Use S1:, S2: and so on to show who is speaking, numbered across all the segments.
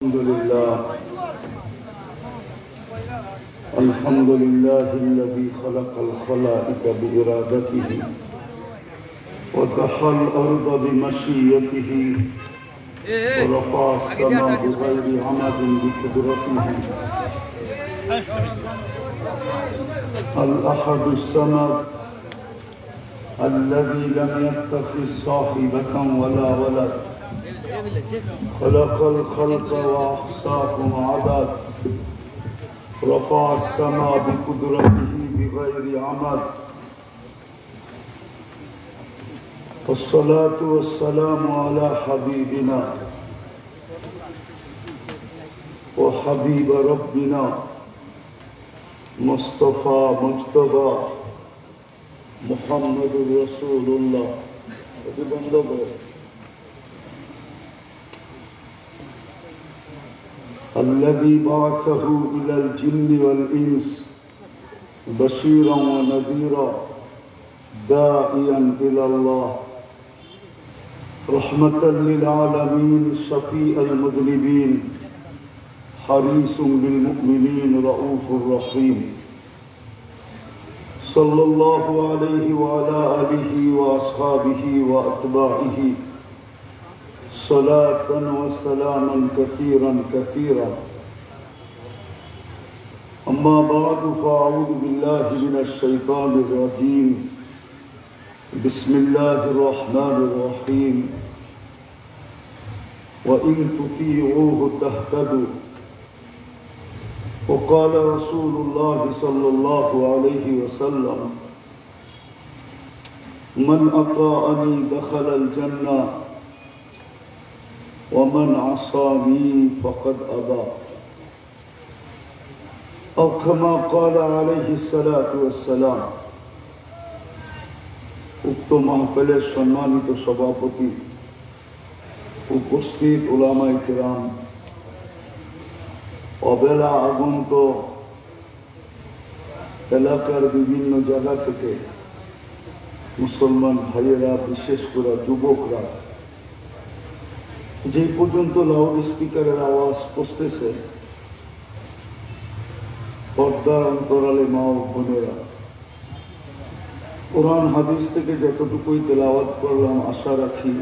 S1: الحمد لله الذي خلق الخلائق بإرادته ودحى الأرض بمشيته ورفع السماء بغير عمد بقدرته الأحد الصمد الذي لم يتخذ صاحبة ولا ولد خلق الخلق وأحصاهم عدد رفع السماء بقدرته بغير عمد والصلاة والسلام على حبيبنا وحبيب ربنا مصطفى مجتبى محمد رسول الله الذي بعثه إلى الجن والإنس بشيرا ونذيرا داعيا إلى الله رحمة للعالمين شفيع المذنبين حريص بالمؤمنين رؤوف رحيم صلى الله عليه وعلى آله وأصحابه وأتباعه صلاة وسلاما كثيرا كثيرا أما بعد فأعوذ بالله من الشيطان الرجيم بسم الله الرحمن الرحيم وإن تطيعوه تهتدوا وقال رسول الله صلى الله عليه وسلم من أطاعني دخل الجنة ومن عصاني فقد أبى أو كما قال عليه الصلاة والسلام উক্ত মাহফিলের সম্মানিত সভাপতি উপস্থিত উলামায়ে কেরাম অবেলা আগন্ত এলাকার বিভিন্ন জায়গা থেকে মুসলমান ভাইয়েরা বিশেষ করে যুবকরা যে পর্যন্ত লাউড স্পিকারের আওয়াজ পৌঁছতেছে পর্দার অন্তরালে মা ও বোনেরা কোরআন হাদিস থেকে যতটুকুই তেলাওয়াত করলাম আশা রাখি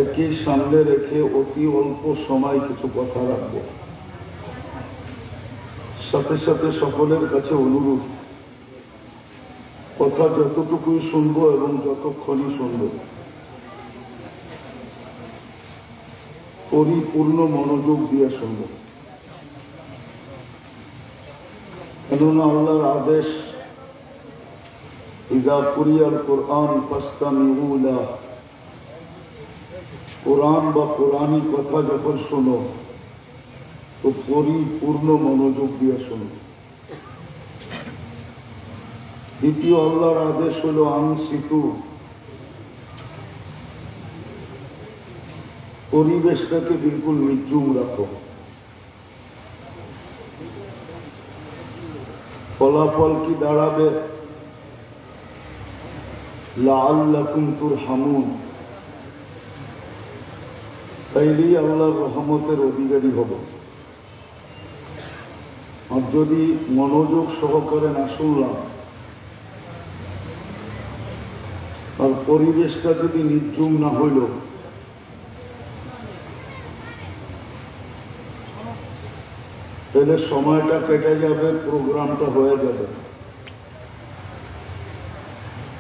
S1: একই সামনে রেখে অতি অল্প সময় কিছু কথা রাখব সাথে সাথে সকলের কাছে অনুরোধ কথা যতটুকুই শুনবো এবং যতক্ষণই শুনবো পরিপূর্ণ মনোযোগ দিয়ে শুনব কেননা আল্লাহর আদেশ ইযা কুরিয়াল কুরআন ফাসতামিউ লাহু কোরআন বা কোরআনী কথা যখন শোনো তো পরিপূর্ণ মনোযোগ দিয়ে শোনো। দ্বিতীয় আল্লাহর আদেশ হলো আনসিতু পরিবেশটাকে বিলকুল নির্জুম রাখো। ফলাফল কি দাঁড়াবে? লাআল্লাকুম তুরহামুন, তাইলেই আল্লাহর রহমতের অধিকারী হব। আর যদি মনোযোগ সহকারে না শুনলাম আর পরিবেশটা যদি নির্জুম না হইল তাহলে সময়টা কেটে যাবে, প্রোগ্রামটা হয়ে যাবে,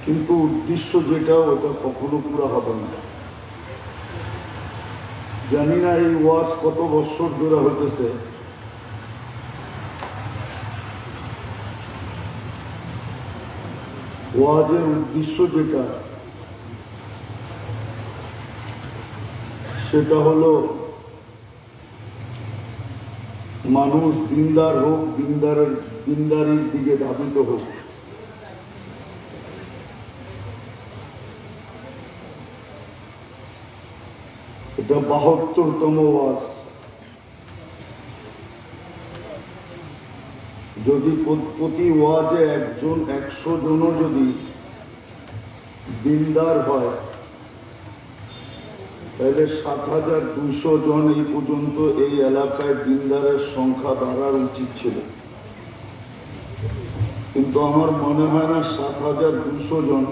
S1: কিন্তু উদ্দেশ্য যেটা ওটা কখনো পুরা হবে না। জানি না এই ওয়াজ কত বছর ধরে হইতেছে, ওয়াজের উদ্দেশ্য যেটা সেটা হলো মানুষ দিনদার হোক, দিনদারির দিকে ধাবিত হোক। এটা ৭২তম ওয়াজ। যদি প্রতি ওয়াজে একজন ১০০ জনও যদি দিনদার হয় তাহলে ৭,২০০ জন এই পর্যন্ত এই এলাকায় দিনদারের সংখ্যা বাড়ার উচিত ছিল, কিন্তু আমার মনে হয় না ৭,২০০ জন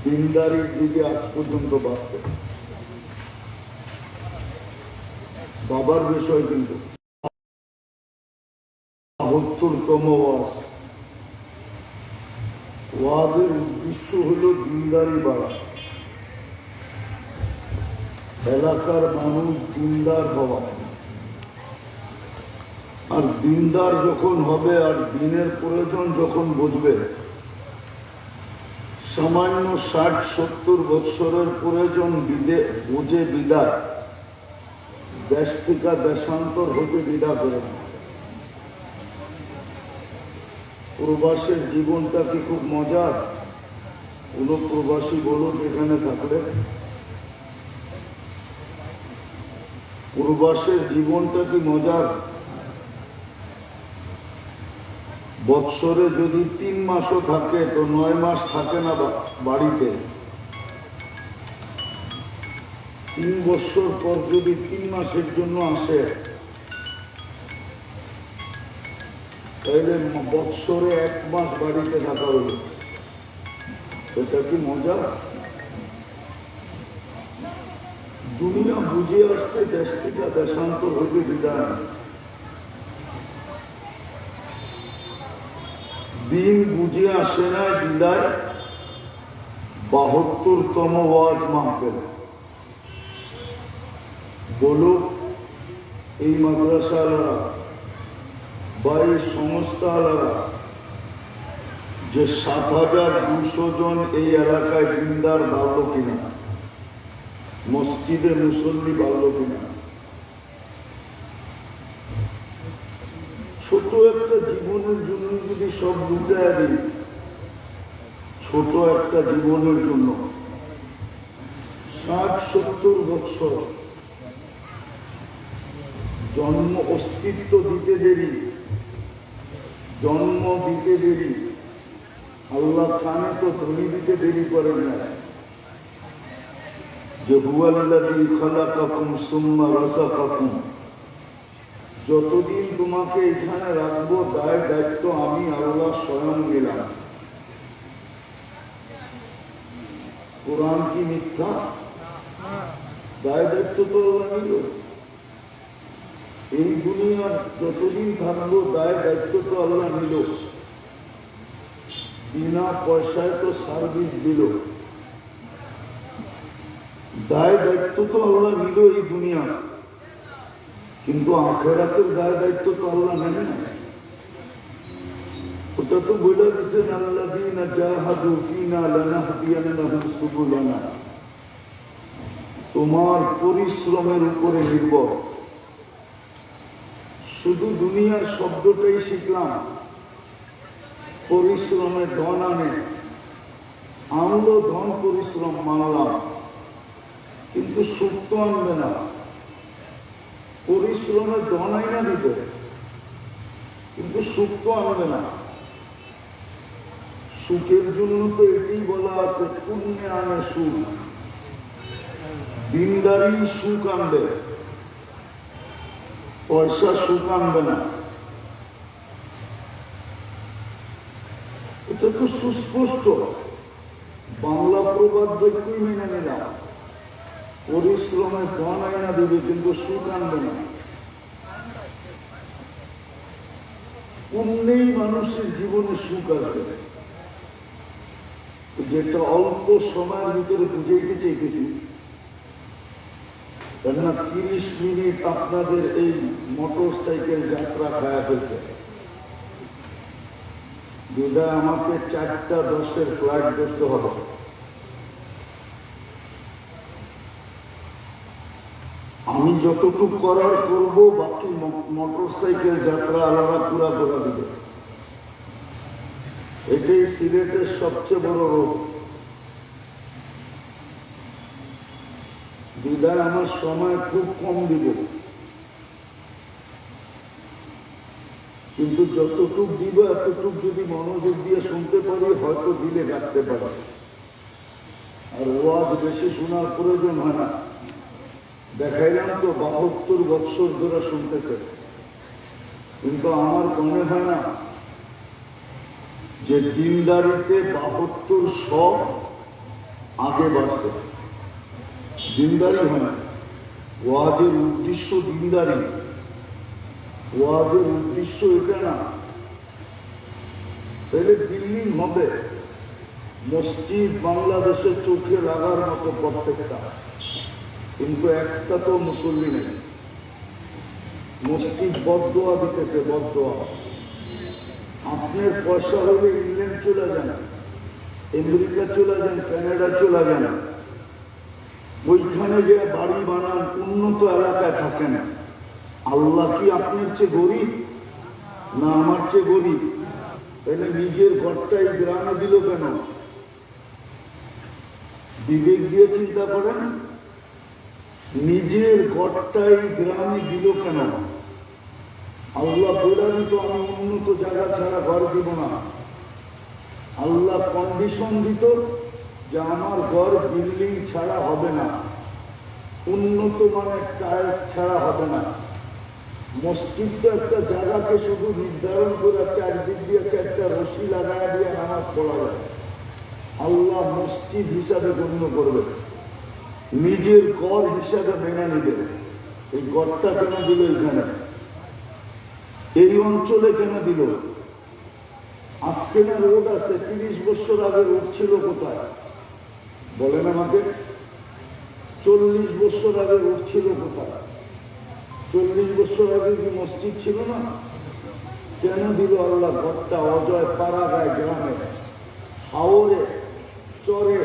S1: দিনদারির দিকে আজ পর্যন্ত বাড়ছে। বাবার বিষয় কিন্তু ৭২তম ওয়াজ, ওয়াজের উদ্দেশ্য হল দিনদারি বাড়া, এলাকার মানুষ দিনদার হওয়া। আর দিনদার যখন হবে আর দিনের প্রয়োজন যখন বুঝবে, সামান্য ৬০-৭০ বৎসরের প্রয়োজন বুঝে বিদায়, দেশ থেকে দেশান্তর হতে বিদা করে না। প্রবাসের জীবনটা কি খুব মজার? কোন প্রবাসী বলুন এখানে থাকলে, প্রবাসের জীবনটা কি মজার? বৎসরে যদি ৩ মাসও থাকে তো ৯ মাস থাকে না বাড়িতে। ৩ বৎসর পর যদি ৩ মাসের জন্য আসে, তাহলে বৎসরে ১ মাস বাড়িতে থাকা হলো। এটা কি মজা? দুনিয়া বুঝে আসছে দেশ থেকে দেশান্তর হতে বিদায়। দিন বুঝে আসে না বিদায়। ৭২তম ওয়াজ মাহফিল। বলো এই মাদ্রাসাওয়ালারা বা এই সংস্থাওয়ালারা যে ৭,২০০ জন এই এলাকায় দিনদার বাড়ল কিনা, মসজিদে মুসল্লি বাড়ল কিনা? ছোট একটা জীবনের জন্য যদি সব লুটায় দিই, ছোট একটা জীবনের জন্য ৬০-৭০ বৎসর জন্ম, অস্তিত্ব দিতে দেরি, জন্ম দিতে দেরি, আল্লাহ কানে তো ধ্বনি দিতে দেরি করেন না যে হুয়াল্লাযী খালাকাকুম সুম্মা রাযাকাকুম। যতদিন তোমাকে এখানে রাখবো দায় দায়িত্ব আমি আল্লাহ স্বয়ং নিলাম। কোরআন কি মিথ্যা? দায় দায়িত্ব তো আল্লাহ নিল। এই দুনিয়ার যতদিন থাকবো দায় দায়িত্ব তো আল্লাহ নিল। বিনা পয়সায় তো সার্ভিস দিল। দায় দায়িত্ব তো আল্লাহ নিল এই দুনিয়া, কিন্তু আখিরাতের দায় দায়িত্ব তো আল্লাহ নেন না। ওটা তো বলে দিচ্ছেন আল্লাযীনা জাহাদু ফীনা লানাহদিয়ান্নাহুম সুবুলানা। তোমার পরিশ্রমের উপরে নির্ভর। শুধু দুনিয়ার শব্দটাই শিখলাম, পরিশ্রমে ধন আনে, আনলো ধন পরিশ্রম মানলাম, কিন্তু সুখ তো আনবে না। পরিশ্রমে ধন আইনা দিতে, কিন্তু সুখ তো আনবে না। সুখের জন্য তো এটাই বলা আছে পুণ্যে আনে সুখ। দিনদারি সুখ আনবে, পয়সা সুখ আনবে না। এটা তো সুস্পষ্ট। বাংলা প্রবাদ বাক্যই মেনে নিলাম, পরিশ্রমে ধন আইনা দেবে কিন্তু সুখ আনবে না। পুণ্যেই মানুষের জীবনে সুখ আসবে। যেটা অল্প সময়ের ভিতরে বুঝাইতে চাইতেছি, কেননা ৩০ মিনিট আপনাদের এই মোটর সাইকেল যাত্রা খায়া ফেলছে। বিদায় আমাকে ৪টা ১০-এর ফ্লাইট ধরতে হবে। আমি যতটুকু করার করব, বাকি মোটর সাইকেল যাত্রা আলাদা পুরা করে দিবে। এটাই সিলেটের সবচেয়ে বড় রোগ। বিদায় আমার সময় খুব কম দিব, কিন্তু যতটুক দিব এতটুক যদি মনোযোগ দিয়ে শুনতে পারি হয়তো দিলে রাখতে পারে। আর ওয়াজ বেশি শোনার প্রয়োজন হয় না। দেখাইলাম তো 72 বৎসর ধরে শুনতেছে, কিন্তু আমার মনে হয় না যে দিনদারিতে 72 আগে বাড়ছে। দিনদারি হয় না, ওয়াজের উদ্দেশ্য দিনদারি, ওয়াজের উদ্দেশ্য এটা না। তাহলে বিল্ডিং হবে, মসজিদ বাংলাদেশের চোখে লাগার মতো প্রত্যেকটা, কিন্তু একটা তো মুসল্লি নেই। মসজিদ বদদোয়া দিতেছে, বদদোয়া। আপনার পয়সা হলে ইংল্যান্ড চলে যান, আমেরিকা চলে যান, কানাডা চলে যান, ওইখানে যে বাড়ি বানান, উন্নত এলাকায় থাকেন। আল্লাহ কি আপনার চেয়ে গরিব না আমার চেয়ে গরিব? তাহলে নিজের ঘরটাই গ্রামে দিল কেন? বিবেক দিয়ে চিন্তা করেন, নিজের ঘরটাই গ্রামে দিল কেন? আল্লাহ বলেন তো আমি উন্নত জায়গা ছাড়া ঘর দিব না। আল্লাহ কন্ডিশন দিত যে আমার ঘর বিল্ডিং ছাড়া হবে না, উন্নত মানের টাইলস ছাড়া হবে না। মসজিদ তো একটা জায়গাকে শুধু নির্ধারণ করে চারদিক দিয়ে একটা রশি লাগায় দিয়ে নামাজ পড়া যায়। আল্লাহ মসজিদ হিসাবে গণ্য করবে, নিজের ঘর হিসাবে মেনে নিবে। এই ঘরটা কেন দিল এখানে, এই অঞ্চলে কেন দিল? আজকে না রোড আছে, 30 বছর আগে রোড ছিল কোথায় বলেন আমাকে? 40 বছর আগে রোড ছিল কোথায়? 40 বছর আগে কি মসজিদ ছিল না? কেন দিল আল্লাহ ঘরটা? অজয় পাড়াগায় গ্রামে, হাওরে, চরে,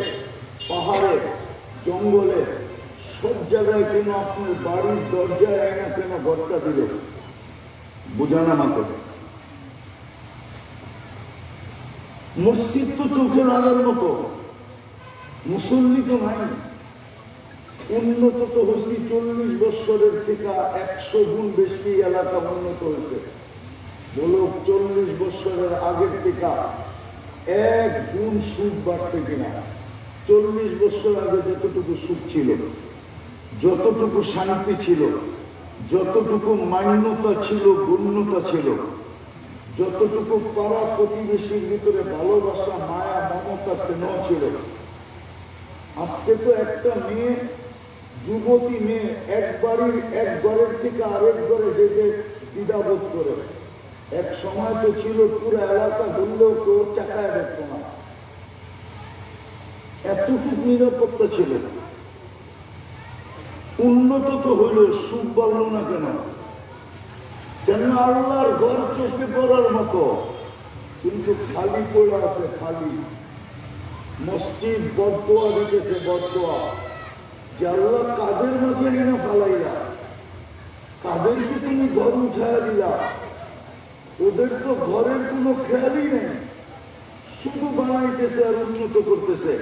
S1: পাহাড়ে, জঙ্গলে, সব জায়গায় কেন আপনার বাড়ির দরজায় আয়না কেন ঘরটা দিল? বুঝান আমাকে। মসজিদ তো চোখে লাগার মতো, মুসল্লি তো নাই। উন্নত তো হয়েছি 40 বছরের থেকে 100 গুণ বেশি এলাকা উন্নত হয়েছে। বলো 40 বছরের আগের থেকে 1 গুণ সুখ বাড়ছে কিনা? 40 বছর আগে যতটুকু সুখ ছিল, যতটুকু শান্তি ছিল, যতটুকু মান্যতা ছিল, গণ্যতা ছিল, যতটুকু পাড়া প্রতিবেশীর ভিতরে ভালোবাসা, মায়া, মমতা, স্নেহ ছিল, আজকে তো একটা মেয়ে, যুবতী মেয়ে এক ঘরের থেকে আরেক ঘরে যেতে দ্বিধাবোধ করে। এক সময় তো ছিল পুরো এলাকা ঘুরলেও কেউ চাকায় দেখত না, এতটুকু নিরাপত্তা ছিল। উন্নত তো হইল, সুখ বাড়ল না কেন? কেন? আল্লাহর ঘর চোখে পড়ার মতো, কিন্তু খালি পড়ে আছে, খালি। মসজিদ বদদোয়া দিতেছে, বদদোয়া। যে আল্লাহ কাদের মাঝে এনে ফালাইলা, কাদেরকে তুমি ঘর উঠাইয়া দিলা? ওদের তো ঘরের কোনো খেয়ালই নেই, শুধু বানাইতেছে আর উন্নত করতেছে,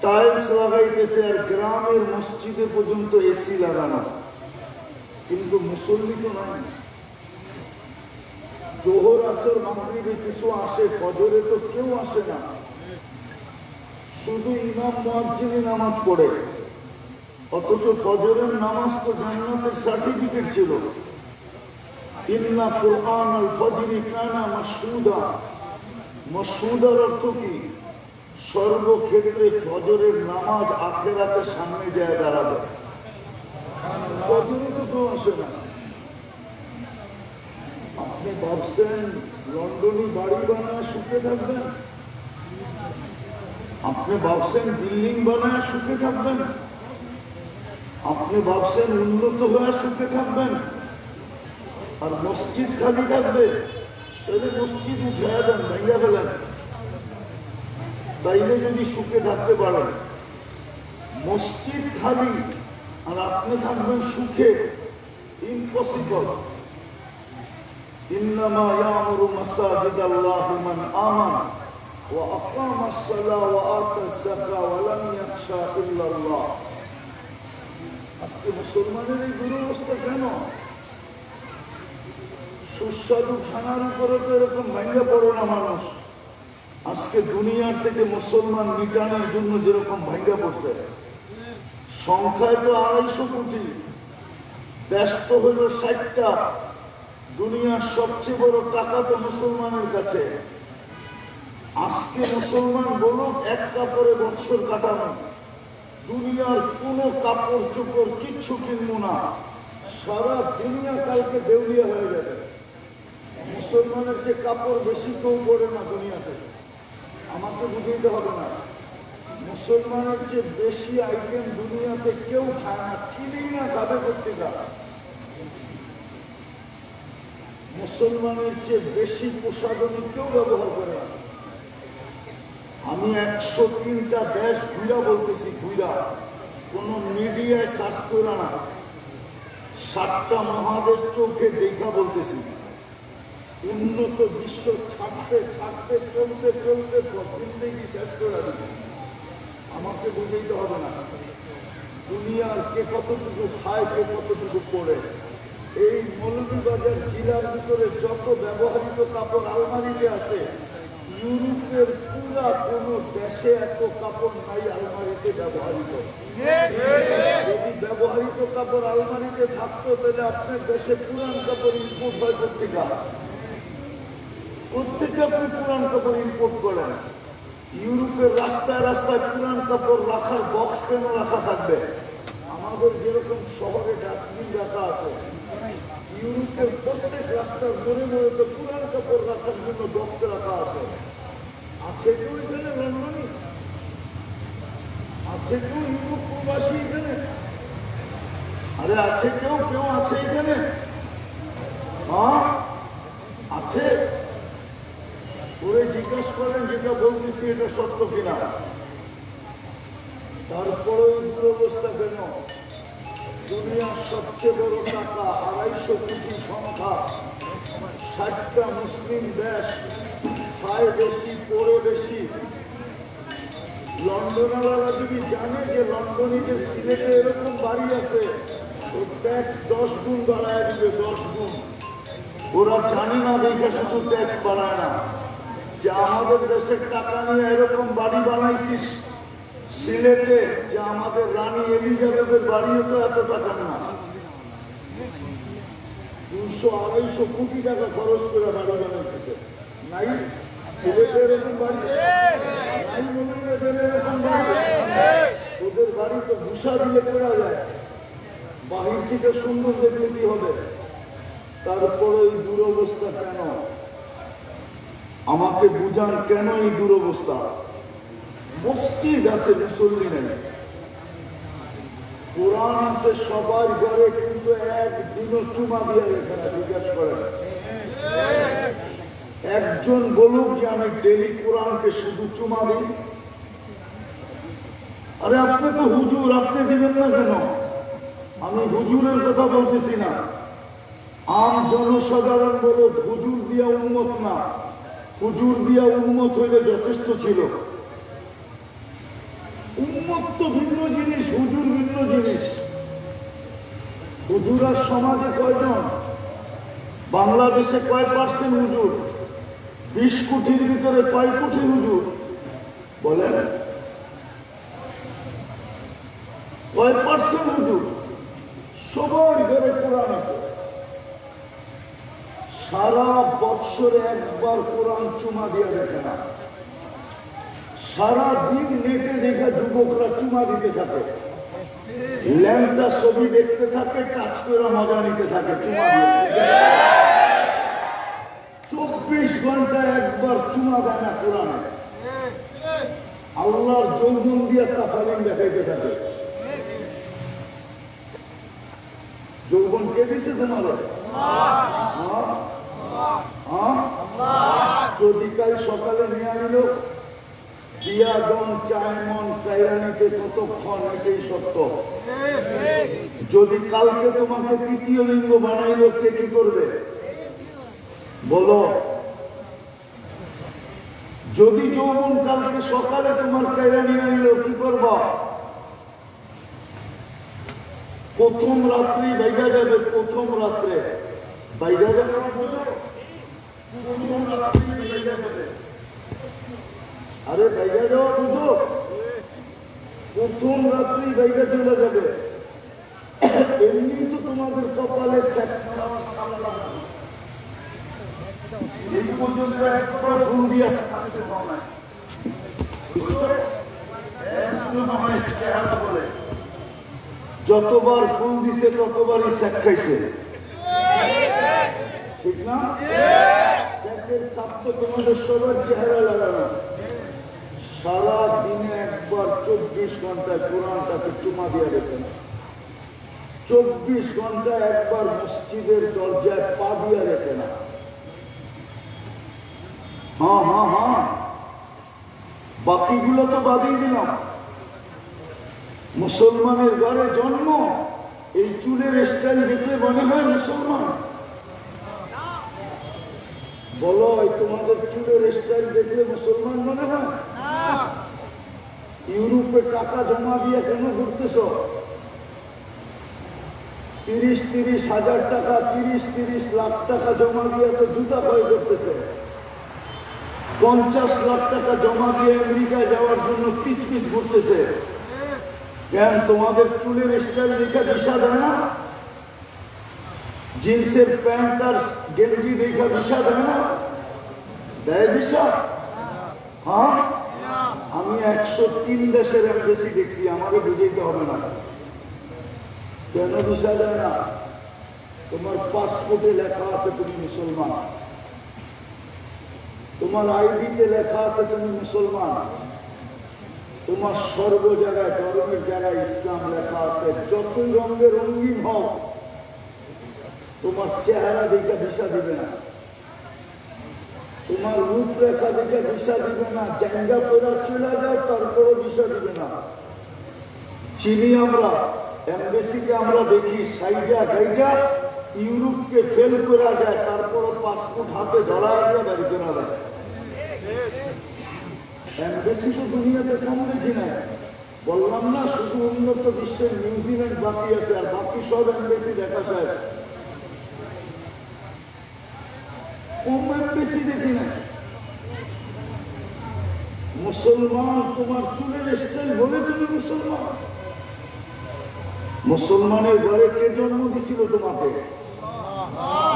S1: টাইলস লাগাইতেছে, আর গ্রামের মসজিদে পর্যন্ত এসি লাগানো, কিন্তু মুসল্লি তো নাই। জোহর, আসর, মাগরিবে কিছু আসে, ফজরে তো কেউ আসে না, শুধু ইমাম মুয়াজ্জিন নামাজ পড়ে। অথচ ফজরের নামাজ তো জান্নাতের সার্টিফিকেট ছিল। ইন্না কুরআন আল ফজরি কানা মাশহুদা। মাশহুদার অর্থ কি? সর্বক্ষেত্রে ফজরের নামাজ আখিরাতের সামনে যায় দাঁড়াবে। ফজরে তো কেউ আসে না। আপনি ভাবছেন লন্ডনী বাড়ি বানায় সুখে থাকবেন? আপনি ভাবছেন বিল্ডিং বানায় সুখে থাকবেন? আপনি ভাবছেন উন্নত হয়ে সুখে থাকবেন? আর মসজিদ খালি থাকবে? তাহলে মসজিদ উঠাইয়া দেন, ভেঙে ফেলেন, তাইলে যদি সুখে থাকতে পারেন। মসজিদ খালি আর আপনি থাকবেন সুখে, ইম্পসিবল। ইন্নামা ইয়ামুরু মাসাজিদাল্লাহি মান আমানা ওয়া আকামাস সালাহ ওয়া আতাজ যাকাত ওয়া লাম ইয়াখশা ইল্লাল্লাহ। আজকে মুসলমানের এই দুরবস্থা কেন? সুস্বাদু খানার উপরে তো এরকম ভেঙে পড়ে না মানুষ। আজকে দুনিয়ার থেকে মুসলমান মিটানোর জন্য যেরকম ভাঙ্গা পড়ছে, সংখ্যায় তো 250 কোটি, দেশ তো হইল 60টা, দুনিয়ার সবচেয়ে বড় টাকা তো মুসলমানের কাছে। আজকে মুসলমান বলুক এক কাপড়ে বৎসর কাটানো, দুনিয়ার কোন কাপড় চোপড় কিচ্ছু কিনবো না, সারা দুনিয়া কালকে দেউলিয়া হয়ে যাবে। মুসলমানের যে কাপড় বেশি কেউ পড়ে না দুনিয়াতে, আমাকে বুঝাইতে হবে না। মুসলমানের যে বেশি আইটেম দুনিয়াতে কেউ খায় না, চিনেই না খাবে পত্রিকা। মুসলমানের যে বেশি প্রসাধনী কেউ ব্যবহার করে না। আমি 103টা দেশ ঘুরা বলতেছি, ঘুরা, কোন মিডিয়ায় সার্চ করে না, 7টা মহাদেশ চোখে দেখা বলতেছি। উন্নত বিশ্ব ছাড়তে ছাড়তে চলতে চলতে জিন্দেগি শেষ করে দিচ্ছে। আমাকে বুঝাইতে হবে না দুনিয়ার কে কতটুকু খায়, কে কতটুকু পড়ে। এই মৌলভীবাজার জেলার ভিতরে যত ব্যবহৃত কাপড় আলমারিতে আছে, ইউরোপের পুরা কোন দেশে এত কাপড় নাই আলমারিতে ব্যবহৃত। যদি ব্যবহৃত কাপড় আলমারিতে থাকতো তাহলে আপনার দেশে পুরান কাপড় ইম্পোর্ট হয় পত্রিকা, প্রত্যেকে আপনি পুরান কাপড় ইম্পোর্ট করেন। ইউরোপের রাস্তায় রাস্তায় পুরান কাপড় রাখার বক্স কেন রাখা থাকবে? আমাদের যেরকম শহরে ডাস্টবিন রাখা আছে, ইউরোপের প্রত্যেক রাস্তার মোড়ে মোড়ে তো পুরান কাপড় রাখার জন্য বক্স রাখা আছে। আছে কেউ এখানে লন্ডনে? আছে কেউ ইউরোপ প্রবাসী এখানে? আরে আছে কেউ? কেউ আছে এখানে? হ্যাঁ আছে। ওরে জিজ্ঞাসা করেন যেটা বলতেছি এটা সত্য কিনা। তারপরে দুরবস্থা কেন? দুনিয়ার সবচেয়ে বড় টাকা 250 কোটি সংখ্যা, 60টা মুসলিম দেশ, খায় বেশি পড়ে বেশি। লন্ডনওয়ালারা যদি জানে যে লন্ডনীদের সিলেটে এরকম বাড়ি আছে, ও ট্যাক্স 10 গুণ বাড়ায় দিবে, 10 গুণ। ওরা জানে না দেখে শুধু ট্যাক্স বাড়ায় না, যে আমাদের দেশের টাকা নিয়ে এরকম বাড়ি বানাইছিস সিলেটে, যে আমাদের রানী এলিজাবেথের বাড়িও তো এত টাকা না। 200-250 কোটি টাকা খরচ করে বাড়ি বানাইতেছে। নাই সিলেটে এরকম বাড়ি নাই, মৌলভীবাজারে এরকম বাড়ি। ওদের বাড়ি তো ভূষা দিলে করা যায়, বাহির থেকে সুন্দর দেখলে কি হবে? তারপরে এই দুরবস্থা কেন? আমাকে বুঝান কেন এই দুরবস্থা? মসজিদ আছে, মুসল্লি নেই। কোরআন আছে সবার ঘরে, কিন্তু একদিনও চুমা দিয়ে রেখে না। জিজ্ঞাসা করেন একজন বলুক যে আমি ডেলি কোরআনকে শুধু চুমা দিই। আরে আপনি তো হুজুর, আপনি দিবেন না কেন? আমি হুজুরের কথা বলতেছি না, আম জনসাধারণ বলুক। হুজুর দিয়া উন্মত না, হুজুর দিয়া উন্মত হইলে যথেষ্ট ছিল। উন্মত তো ভিন্ন জিনিস, হুজুর ভিন্ন জিনিস। হুজুর আর সমাজে কয়জন? বাংলাদেশে কয় % হুজুর? 20 কোটির ভিতরে কয় কোটি হুজুর বলেন? কয় % হুজুর? সবার ঘরে কোরআন আছে। সারা বৎসরে একবার কোরআন চুমা দিয়ে দেখে না। সারা দিন নেটে দেখে যুবকরা চুমা দিতে থাকে, ল্যাংটা ছবি দেখতে থাকে, টাচ করে মজা নিতে থাকে, চুমা দিয়ে। 24 ঘন্টায় একবার চুমা দেয় না কোরআনে। আল্লাহর যৌবন দিয়ে তাফালিম দেখাইতে থাকে। যৌবন কে দিছে তোমার? যদি কাল সকালে নিয়ে আনিল দিয়া দন চায় মন কায়রানিতে কতক্ষণ, এটাই সত্য। যদি কালকে তোমাকে তৃতীয় লিঙ্গ বানাইল, কে কি করবে বলো? যদি যৌবন কালকে সকালে তোমার কায়রানি আনিল, কি করবা? প্রথম রাত্রি বাইগা যাবে, প্রথম রাত্রে বাইগা যাবে, প্রথম রাত্রি বাইগা যাবে। আরে বাইরে যাওয়া বুঝো, প্রথম রাত্রি বাইরে চলে যাবে। এমনি তো তোমাদের কপালে এই পর্যন্ত একবার ফুল দিয়ে যতবার ফুল দিছে ততবারই স্যাক খাইছে, ঠিক না? স্যাকের সাথে তোমাদের সবার চেহারা লাগানো। সারা দিনে একবার 24 ঘন্টায় কোরআনটাকে চুমা দিয়ে রেখে না, 24 ঘন্টায় একবার মসজিদের দরজায় পা দিয়ে রেখে না। হ্যাঁ হ্যাঁ হ্যাঁ, বাকিগুলো তো বাদই দিলাম। মুসলমানের ঘরে জন্ম, এই চুলের স্টাইল দেখলে মনে হয় মুসলমান? বলো, তোমাদের চুলের স্টাইল দেখলে মুসলমান মনে হয়? ইউরোপে টাকা জমা দিয়ে কেন ঘুরতেছ? 30-30 হাজার টাকা, 30-30 লাখ টাকা জমা দিয়ে তো জুতা ক্রয় করতেছে। 50 লাখ টাকা জমা দিয়ে আমেরিকায় যাওয়ার জন্য পিচ পিচ ঘুরতেছে। কেন তোমাদের চুলের স্টাইল দেখে ভিসা দেয় না? জিন্সের প্যান্ট আর গেঞ্জি দেখে ভিসা দেয় না? দেয় ভিসা? হ্যাঁ, আমি 103 দেশের এমবেসি দেখছি, আমাকে বুঝাইতে হবে না। কেন ভিসা দেয় না? তোমার পাসপোর্টে লেখা আছে তুমি মুসলমান, তোমার আইডিতে লেখা আছে তুমি মুসলমান, তোমার সর্ব জায়গায় ধর্মের জায়গায় ইসলাম লেখা আছে। যতই রঙের রঙিন হোক, তোমার চেহারা দেখে ভিসা দিবে না, তোমার রূপরেখা দেখে ভিসা দিবে না। জায়গা পড়া চলে যাও, তারপরে ভিসা দিবে না। চিনি আমরা, এমবেসিকে আমরা দেখি সাইজা গাইজা ইউরোপকে ফেল করা যায়, তারপরে পাসপোর্ট হাতে ধরা যায়, বের করা যায়। এমবেসি তো দুনিয়াতে কম দেখি না। বললাম না, শুধু উন্নত বিশ্বের নিউজিল্যান্ড বাকি আছে, আর বাকি সব এমবেসি দেখা যায়। কম এমবেসি দেখি না। মুসলমান, তোমার চুলের স্টাইল বলে তুমি মুসলমান? মুসলমানের ঘরে কে জন্ম দিছিল তোমাকে?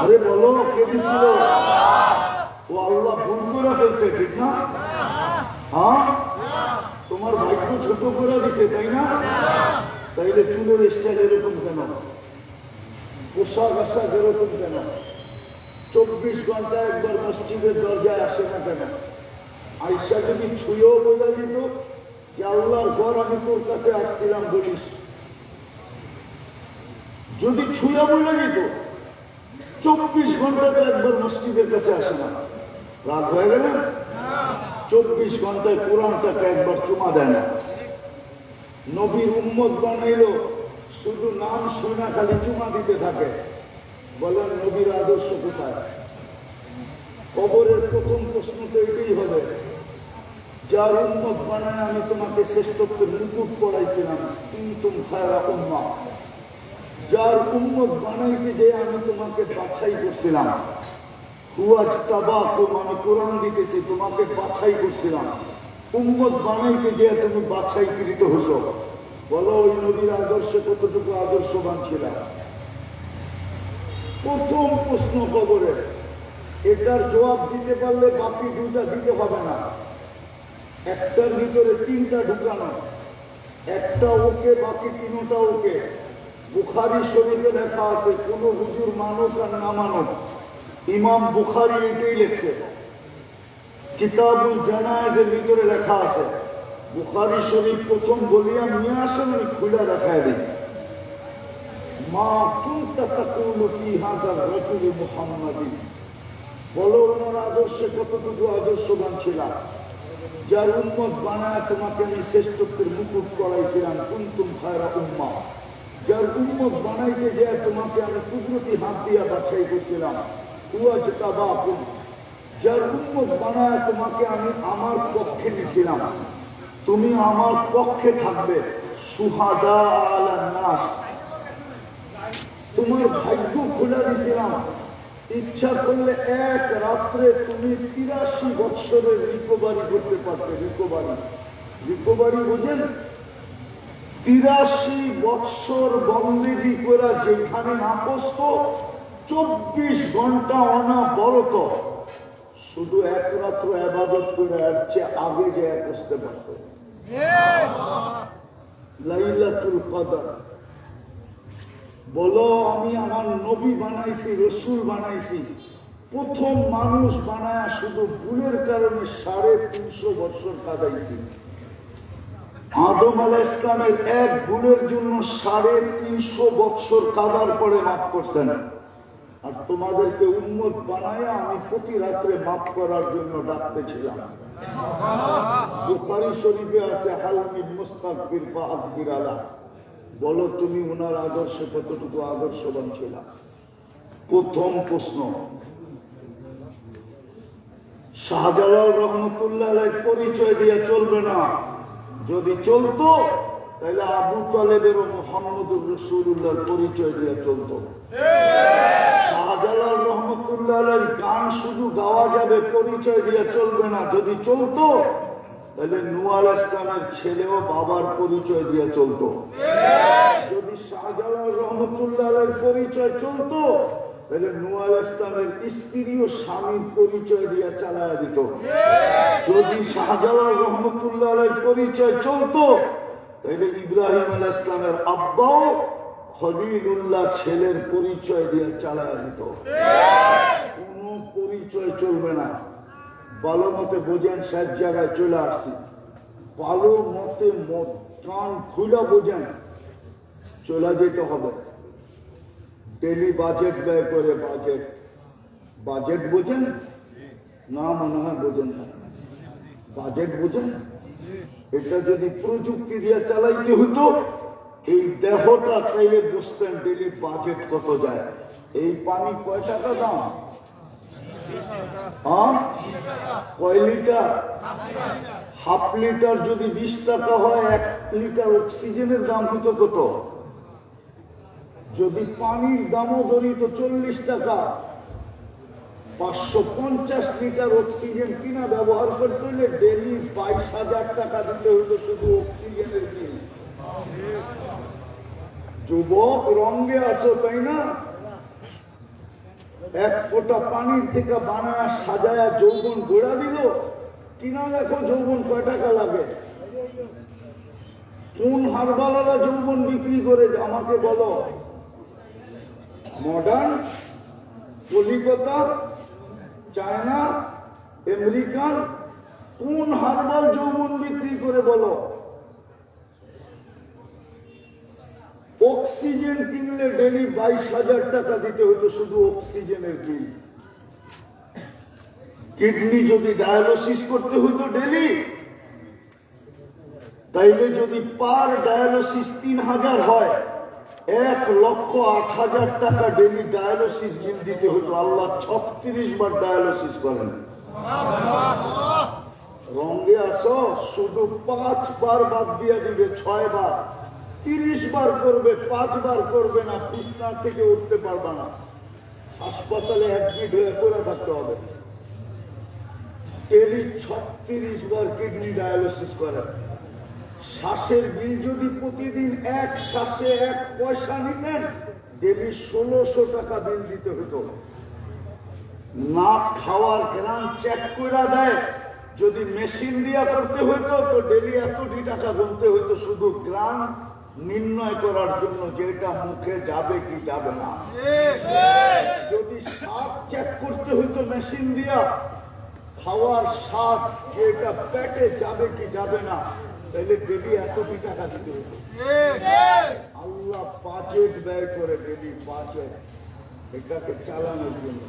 S1: আরে বলো, কে দিছিল? ও আল্লাহ ভুল করে ফেলছে, ঠিক না? হ্যাঁ, তোমার ভাগ্য ছোট করে দিছে, তাই না? তাইলে চুলের স্টাইল এরকম কেন? পোশাক আশাক এরকম কেন? 24 ঘন্টা একবার মসজিদের দরজায় আসে না কেন? আয়সা যদি ছুঁয়েও বোঝা দিত যে আল্লাহর ঘর, আমি তোর কাছে আসছিলাম বলিস, যদি ছুঁয়া বলে দিত, 24 ঘন্টাতে একবার মসজিদের কাছে আসে না, রাগ হয়ে গেল? 24 ঘন্টায় কোরআনটাকে একবার চুমা দেয় না। নবীর উম্মত বানাইল, শুধু নাম শুনা খালি চুমা দিতে থাকে। বলেন, নবীর আদর্শ কোথায়? কবরের প্রথম প্রশ্ন তো এটাই হবে, যার উম্মত বানায় আমি তোমাকে শ্রেষ্ঠত্বের মুকুট পড়াইছিলাম, কুনতুম খায়রা উম্মাহ। যার উম্মত বানাইতে যে আমি তোমাকে বাছাই করছিলাম, হুয়াজতাবাকুম, আমি কোরআন দিতেছি, তোমাকে বাছাই করছিলাম। উম্মত বানাইতে যে তুমি বাছাইকৃত হইছো। বলো, ওই নবীর আদর্শে কতটুকু আদর্শবান ছিলাম? প্রথম প্রশ্ন কবরে। এটার জবাব দিতে পারলে বাকি দুইটা দিতে হবে না। একটার ভিতরে 3টা ঢুকানো, একটা ওকে, বাকি 3টা ওকে। বুখারী শরীফে লেখা আছে, কোন হুজুর মানুক আর না মানুক, ইমাম বুখারী এটাই লিখছে। কিতাবুল জানায়েজের ভিতরে লেখা আছে। বুখারী শরীফ প্রথম বলিয়া নিয়ে আসেন, আমি খুলে দেখায় দিই। মা কুনতা তাকুলু ফি হাযা রাজুল মুহাম্মাদি। বলো, ওনার আদর্শে কতটুকু আদর্শবান ছিলাম? যার উম্মত বানায় তোমাকে আমি শ্রেষ্ঠত্বের মুকুট পড়াইছিলাম, কুনতুম খায়রা উম্মাহ। যার উম্মত বানাইতে যে তোমাকে আমি কুদরতি হাত দিয়া বাছাই করছিলাম, হুয়াজতাবাকুম। যার উম্মত বানায় তোমাকে আমি আমার পক্ষে নিয়েছিলাম, তুমি আমার পক্ষে থাকবে। সুহাদা আলান নাস, তোমার ভাগ্য খুলে দিয়েছিলাম। ইচ্ছা করলে এক রাত্রে তুমি 83 বৎসরের রিকভারি করতে পারবে। রিকভারি বোঝেন? 83 বৎসর বন্দেগী করে যেখানে নাপস্ত 24 ঘন্টা অনবরত শুধু এক রাত্র ইবাদত করে আর চেয়ে আগে যে বসতে পারত। লাইলাতুল কদর বলো, আমি আমার নবী বানাইছি, রসুল বানাইছি, প্রথম মানুষ বানায়া শুধু ভুলের কারণে 350 বছর কাটাইছি। আদম আলাইহিস ইসলামের এক ভুলের জন্য 350 বছর কাদার পরে মাফ করছেন। আর তোমাদেরকে উম্মত বানায়া আমি প্রতি রাত্রে মাফ করার জন্য ডাকতেছিলাম। বুখারী শরীফে আছে হাল মিন মুস্তাগফির ফাআগফির আলা। বলো তুমি ওনার আদর্শে কতটুকু আদর্শবান ছিল? প্রথম প্রশ্ন, শাহজালাল রহমতুল্লাহ আলাইহির পরিচয় দিয়ে চলবে না। যদি চলতো তাহলে আবু তালেবের ও মুহাম্মদুর রাসূলুল্লাহর পরিচয় দিয়ে চলতো। শাহজালাল রহমতুল্লাহ আলাইহির গান শুধু গাওয়া যাবে, পরিচয় দিয়ে চলবে না। যদি চলতো তাহলে নূহ আলাইহিস সালামের ছেলেও বাবার পরিচয় দিয়ে চলতো। যদি শাহজালাল রহমতুল্লাহ আলাইহির পরিচয় চলতো তাহলে নূহ আলাইহিস সালামের স্ত্রী ও স্বামীর পরিচয় দিয়ে চালায়া দিত। যদি শাহজালাল রহমতুল্লাহ আলাইহির পরিচয় চলতো তাহলে ইব্রাহিম আলাইহিস সালামের আব্বাও খলিলুল্লাহ ছেলের পরিচয় দিয়ে চালায়া দিত। কোন পরিচয় চলবে না। ভালো মতে বোঝেন, শেষ জায়গায় চলে আসছি। ভালো মতে কান খুলে বোঝেন, চলে যেতে হবে। ডেলি বাজেট ব্যয় করে, বাজেট বোঝেন না? মনে হয় বোঝেন না। বাজেট বোঝেন? এটা যদি প্রযুক্তি দিয়ে চালাইতে হতো, এই দেহটা চাইলে বুঝতেন ডেলি বাজেট কত যায়। এই পানি কয় টাকা দাম? কয় লিটার? হাফ লিটার যদি 20 টাকা হয়, 1 লিটার অক্সিজেনের দাম হতো কত? যদি পানির দামও ধরি তো 40 টাকা। 550 লিটার অক্সিজেন কিনা ব্যবহার করতে হলে ডেলি 22,000 টাকা দিতে হতো শুধু অক্সিজেনের বিল। যুবক রঙে আসো, তাই না? এক ফোঁটা পানির থেকে বানায়া সাজায়া যৌবন গোড়া দিল, কিনা দেখো যৌবন কয় টাকা লাগে। কোন হারবালারা যৌবন বিক্রি করে আমাকে বলো? মডার্ন, কলিকাতা, চায়না, আমেরিকান, কোন হারবাল যৌবন বিক্রি করে বলো? অক্সিজেন কিনলে ডেলি 22,000 টাকা দিতে হতো শুধু অক্সিজেনের বিল। কিডনি যদি ডায়ালিসিস করতে হতো ডেলি, তাইলে যদি পার ডায়ালিসিস 3,000 হয়, 1,08,000 টাকা ডেলি ডায়ালিসিস বিল দিতে হতো। আল্লাহ 36 বার ডায়ালিসিস করেন। রঙে আসো, শুধু 5 বার বাদ দিয়ে দিবে, 6 বার। 30 বার করবে, 5 বার করবে না, বিছনা থেকে উঠতে পারবে না, হাসপাতালে অ্যাডমিট হয়ে পড়ে থাকতে হবে। 36 বার কিডনি ডায়ালিসিস করে। শ্বাসের বিল যদি প্রতিদিন 1 শ্বাসে 1 পয়সা নিতেন, ডেলি 1600 টাকা বিল দিতে হতো। নাক খাওয়ার গ্রাম চেক করে দেয়, যদি মেশিন দিয়া করতে হইতো তো ডেলি এতটি টাকা গুনতে হইতো শুধু গ্রাম নির্ণয় করার জন্য যে এটা মুখে যাবে কি যাবে না। যদি স্বাদ চেক করতে হইতো মেশিন দিয়া, খাওয়ার স্বাদ যে এটা পেটে যাবে কি যাবে না, তাহলে ডেলি এতটি টাকা দিতে হতো। আল্লাহ বাজেট ব্যয় করে, ডেলি বাজেট এটাকে চালানোর জন্য।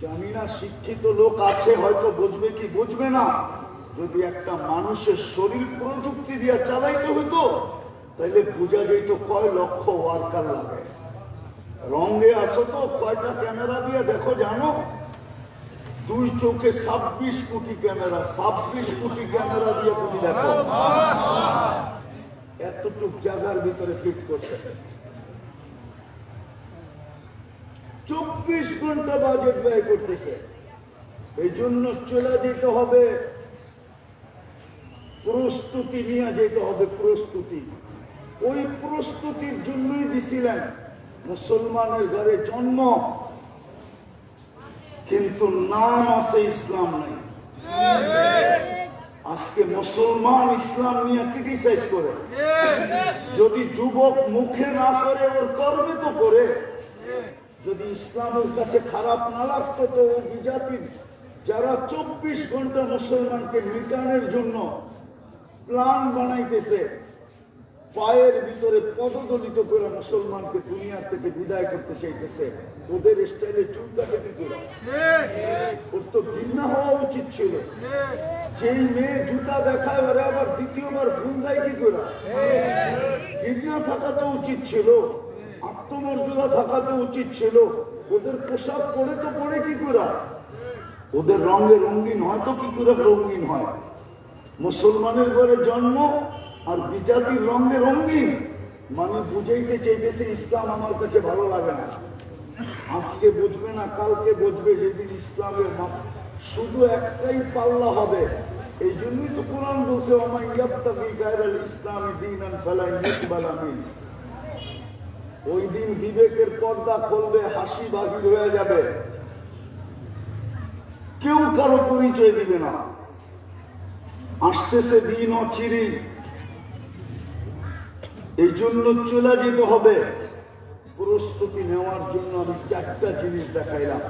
S1: জানি না শিক্ষিত লোক আছে হয়তো বুঝবে কি বুঝবে না। যদি একটা মানুষের শরীর প্রযুক্তি দিয়ে চালাইতে হতো তাহলে বোঝা যেত কয় লক্ষ ওয়ার্কার লাগে। রঙে আসো তো, কয়টা ক্যামেরা দিয়ে দেখো জানো? 2 চোখে 26 কোটি ক্যামেরা, 26 কোটি ক্যামেরা দিয়ে তুমি দেখো। এতটুক জায়গার ভিতরে ফিট করতে 24 ঘন্টা বাজেট ব্যয় করতেছে। এই জন্য চলে যেতে হবে, প্রস্তুতি নিয়ে যেতে হবে, প্রস্তুতি। ওই প্রস্তুতির জন্যই দিছিলেন মুসলমানের ঘরে জন্ম, কিন্তু নাম আছে, ইসলাম নাই। আজকে মুসলমান ইসলাম নিয়ে ক্রিটিসাইজ করে, যদি যুবক মুখে না করে ওর কর্মে তো করে। যদি ইসলামের কাছে খারাপ না লাগতো তো ও বিজাতির যারা 24 ঘন্টা মুসলমানকে মিটানোর জন্য প্ল্যান বানাইতেছে, পায়ের ভিতরে পদদলিত করে মুসলমানকে দুনিয়া থেকে বিদায় করতে চাইতেছে, ওদের স্টাইলে চুল কাটে কি করে? ওর তো ঘৃণা হওয়া উচিত ছিল। যেই মেয়ে জুতা দেখায় ওরা আবার দ্বিতীয়বার ফুল দেয় কি করে? ঘৃণা থাকা তো উচিত ছিল, আত্মমর্যাদা থাকা তো উচিত ছিল। ওদের পোশাক পরে তো পরে কি করে? ওদের রঙে রঙিন হয় তো কি করে রঙিন হয়? মুসলমানের ঘরে জন্ম আর বিজাতির রঙে রঙিন, মানে বুঝাইতে চাইতেছে ইসলাম আমার কাছে ভালো লাগে না। আজকে বুঝবে না, কালকে বুঝবে, যেদিন ইসলামের শুধু একটাই পাল্লা হবে। এই জন্যই তো কোরআন বলছে ওমান ইয়াবতাগি গায়রাল ইসলামি দীনান ফালা ইউকবালা মিনহু। ওই দিন বিবেকের পর্দা খুলবে, হাসি বাহির হয়ে যাবে, কেউ কারো পরিচয় দিবে না। আসতেছে দিন অচিরেই, এই জন্য চলে যেতে হবে। প্রস্তুতি নেওয়ার জন্য আমি 4টা জিনিস দেখাইলাম।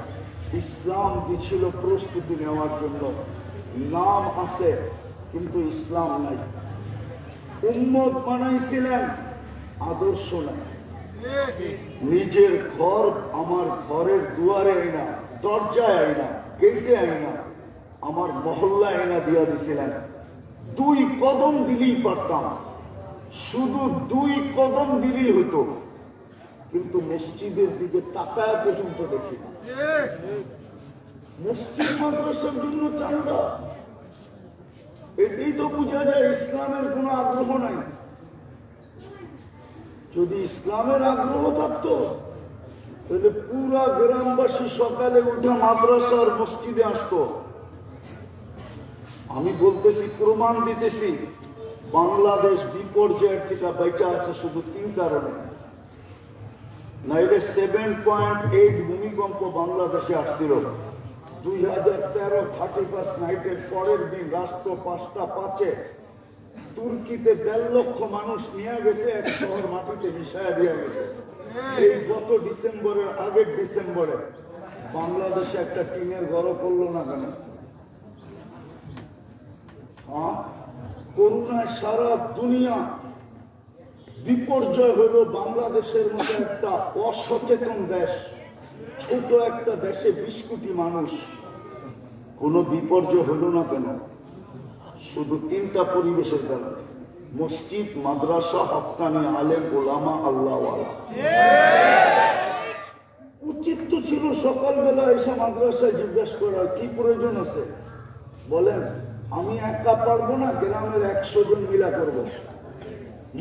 S1: ইসলাম দিছিল প্রস্তুতি নেওয়ার জন্য, নাম আছে কিন্তু ইসলাম নাই। উম্মত বানাইছিলেন, আদর্শ নাই। নিজের ঘর আমার ঘরের দুয়ারে আইনা, দরজায় আইনা, গেটে আইনা, আমার মহল্লায় আইনা দিয়া দিছিলেন। 2 কদম দিলেই পারতাম, শুধু 2 কদম দিলেই হইতো, কিন্তু মসজিদের দিকে তাকায় পর্যন্ত দেখি না। মসজিদ মাদ্রাসার জন্য চান্দা, এটাই তো বোঝা যায় ইসলামের কোনো আগ্রহ নাই। যদি ইসলামের আগ্রহ থাকতো তাহলে পুরা গ্রামবাসী সকালে উঠে মাদ্রাসা আর মসজিদে আসতো। আমি বলতেছি, প্রমাণ দিতেছি, বাংলাদেশ বিপর্যয়ের থেকে বেঁচে আছে শুধু 3 কারণে। নাইলে 7.8 ভূমিকম্প বাংলাদেশে আসছিল 2013 31 নাইটের পরের দিন। রাষ্ট্র 5টা 5-এ তুর্কিতে 1.5 লক্ষ মানুষ নিয়ে গেছে, এক শহর মাটিতে মিশায়া দিয়ে গেছে। এই গত ডিসেম্বরের আগের ডিসেম্বরে বাংলাদেশে একটা টিনের ঘর করলো না কেন? করোনায় সারা দুনিয়া বিপর্যয় হলো। বাংলাদেশের মতো একটা অসচেতন দেশ, ছোট একটা দেশে 20 কোটি মানুষ, কোনো বিপর্যয় হলো না কেন? শুধু 3টা পরিবেশের কারণে, মসজিদ, মাদ্রাসা, হক্কানি আলেম, ওলামা, আল্লাহওয়ালা। উচিত তো ছিল সকালবেলা এসে মাদ্রাসায় জিজ্ঞাসা করার কি প্রয়োজন আছে, বলেন আমি একা পারবো না, গ্রামের 100 জন মিলা করবো।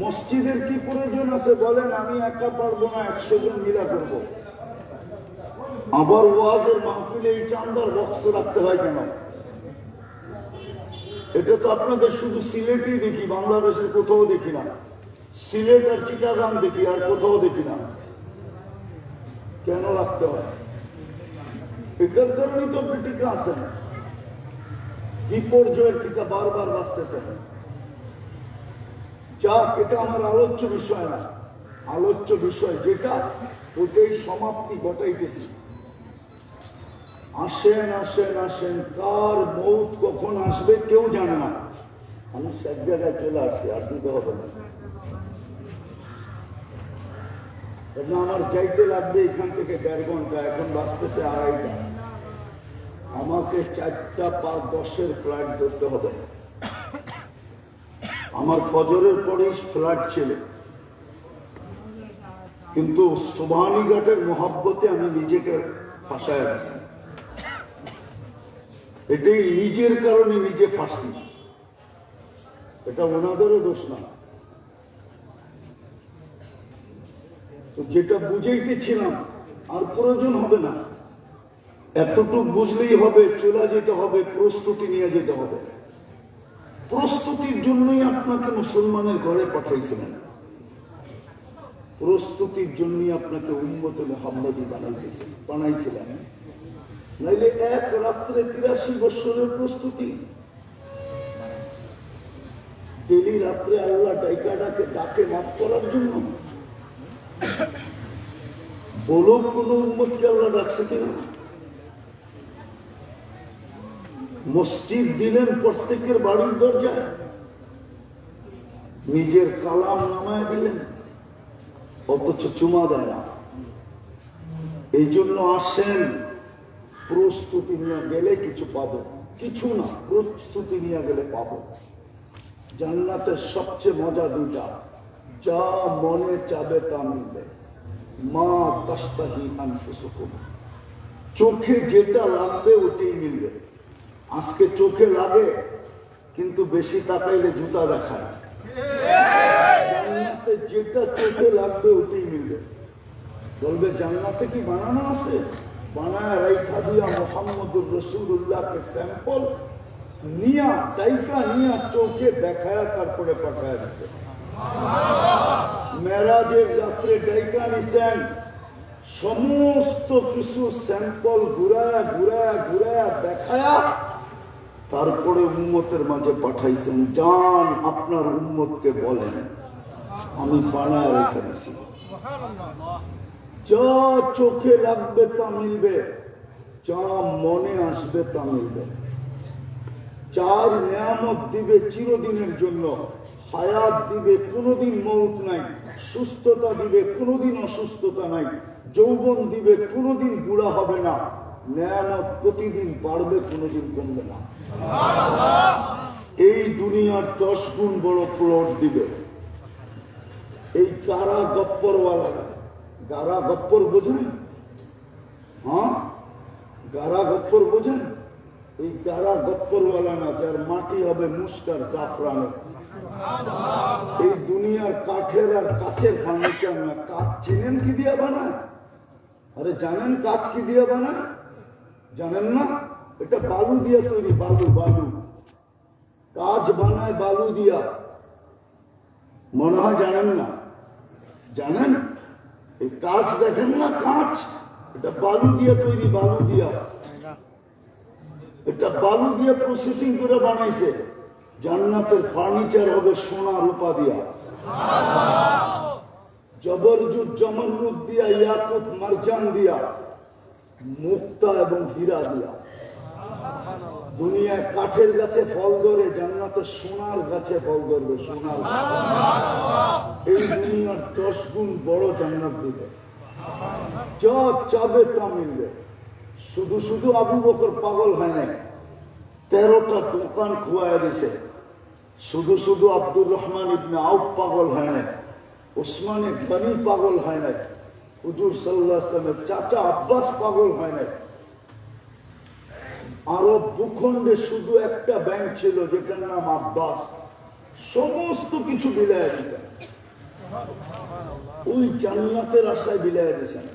S1: মসজিদের কি প্রয়োজন আছে, বলেন আমি একা পারবো না, 100 জন মিলা করবো। আবার ওয়াজের মাহফিলে এই চান্দার বক্স রাখতে হয় কেন? এটা তো আপনাদের শুধু সিলেটেই দেখি, বাংলাদেশের কোথাও দেখি না। সিলেট আর চিটাগাং দেখি, আর কোথাও দেখি না। কেন রাখতে হয়? এটার কারণেই তো ব্রিটিশরা আসেন, বিপর্যয়ের থেকে বারবার বাঁচতেছেন। যাক, এটা আমার আলোচ্য বিষয় না। আলোচ্য বিষয় যেটা, ওটাই সমাপ্তি ঘটাইতেছি। আসেন আসেন আসেন, কার মৌত কখন আসবে কেউ জানে না। আমি সব জায়গায় চলে আসছি, আর দিতে হবে না। আমার যাইতে লাগবে এখান থেকে 1.5 ঘন্টা, এখন বাঁচতেছে 2.5টা। আমাকে 4টা 5:10 ফ্লাইট ধরতে হবে। আমার ফজরের পরেই ফ্লাইট ছিল, কিন্তু সুবহানীঘাটের মহব্বতে আমি নিজেকে ফাঁসায় আছি। এটাই নিজের কারণে নিজে ফাঁসি, এটা ওনাদেরও দোষ না। তো যেটা বুঝাইতেছিলাম, আর প্রয়োজন হবে না। এতটুকু বুঝলেই হবে, চলে যেতে হবে, প্রস্তুতি নিয়ে যেতে হবে। প্রস্তুতির জন্যই আপনাকে মুসলমানের ঘরে পাঠাইছিলেন, প্রস্তুতির জন্যই আপনাকে উম্মতে মুহাম্মদী বানাইছিলেন। নাইলে এক রাত্রে 83 বছরের প্রস্তুতি। ডেলি রাত্রে আল্লাহ ডাকে মাফ করার জন্য। বলো কোন উম্মতকে আল্লাহ ডাকছে কিনা? মসজিদ দিলেন প্রত্যেকের বাড়ির দরজায়, নিজের কালাম নামায় দিলেন, অথচ চুমা দেয় না। এই জন্য আসেন, প্রস্তুতি নিয়ে গেলে কিছু পাবো, কিছু না, প্রস্তুতি নিয়ে গেলে পাবো। জান্নাতের সবচেয়ে মজা দুটা, যা মনে চাবে তা মিলবে। মা তাশতাহি আনফুসুকুম, চোখে যেটা লাগবে ওটাই মিলবে। আজকে চোখে লাগে কিন্তু বেশি তাকাইলে জুতা দেখায়। জান্নাতে যেটা চোখে লাগবে ওটাই মিলবে। বলবে জান্নাতে কি বানানো আছে? বানায় রাইখা দিয়া মুহাম্মদুর রাসূলুল্লাহকে স্যাম্পল নিয়া দাইকা নিয়া চোখে দেখায়, তারপরে পাঠায় দিছে। মেরাজের যাত্রে দাইকা নিছেন, সমস্ত কিছু স্যাম্পল ঘুরায়া ঘুরায়া ঘুরায়া দেখায়া তারপরে উম্মতের মাঝে পাঠাইছেন। যান আপনার উম্মতকে বলেন আমি বানায় রেখে দিছি। যা চোখে লাগবে তা মিলবে, যা মনে আসবে তা মিলবে। 4 নিয়ামত দিবে চিরদিনের জন্য, হায়াত দিবে, কোনোদিন মৌত নাই। সুস্থতা দিবে, কোনোদিন অসুস্থতা নাই। যৌবন দিবে, কোনোদিন বুড়া হবে না। নিয়ামত প্রতিদিন বাড়বে, কোনোদিন কমবে না। এই দুনিয়ার 10 গুণ বড় প্লট দিবে। এই গারা গপ্পরওয়ালারা, গারা গপ্পর বোঝেন? হ্যাঁ, গারা গপ্পর বোঝেন? এই গারা গপ্পরওয়ালা না, যার মাটি হবে মুস্কার জাফরানের। এই দুনিয়ার কাঠের আর কাঠের ফার্নিচার না। কাঠ চিনেন কি দিয়ে বানায়? আরে জানেন কাঠ কি দিয়ে বানায়? জানেন না? এটা বালু দিয়ে তৈরি, বালু বালু। কাজ বানায় বালু দিয়া, মনে হয় জানেন না? জানেন? এই কাজ দেখেন না, কাঁচ, এটা বালু দিয়ে তৈরি, বালু দিয়া। এটা বালু দিয়ে প্রসেসিং করে বানাইছে। জান্নাতের ফার্নিচার হবে সোনা রূপা দিয়া, জবরজুদ জমরুদ দিয়া, ইয়াকুত মারজান দিয়া, মুক্তা এবং হীরা দিয়া। দুনিয়ায় কাঠের গাছে ফল ধরে, জান্নাতে সোনার গাছে ফল ধরবে, সোনার। এই দুনিয়ার 10 গুণ বড় জান্নাত দিবে, যা চাবে তা মিলবে। শুধু শুধু আবু বকর পাগল হয় নাই, 13টা দোকান খুয়ায় দিছে। শুধু শুধু আব্দুর রহমান ইবনে আউফ পাগল হয় নাই, ওসমানে গনি পাগল হয় নাই, হুজুর সাল্লাল্লাহু আলাইহি ওয়াসাল্লামের চাচা আব্বাস পাগল হয় নাই। আরব ভূখণ্ডে শুধু একটা ব্যাংক ছিল যেটার নাম আব্বাস, সমস্ত কিছু বিলায় দিয়েছেন। ওই জান্নাতের আশায় বিলায় দিয়েছেন।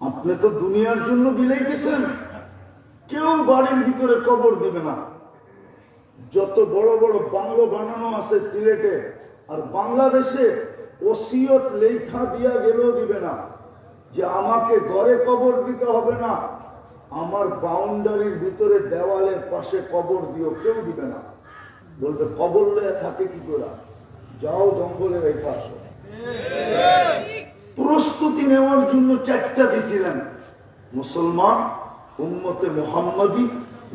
S1: আপনি তো দুনিয়ার জন্য বিলাইতেছেন। কেউ বাড়ির ভিতরে কবর দিবে না। যত বড় বড় বাংলো বানানো আছে সিলেটে আর বাংলাদেশে, ওসিয়ত লেখা দিয়া গেলেও দিবে না যে আমাকে ঘরে কবর দিতে হবে না, আমার বাউন্ডারির ভিতরে দেওয়ালের পাশে কবর দিও, কেউ দিবে না। বলবে কবর লেয়া থাকে কি করে, যাও জঙ্গলে রেখে আসো। প্রস্তুতি নেওয়ার জন্য 4টা দিছিলেন। মুসলমান, উম্মতে মুহাম্মাদী,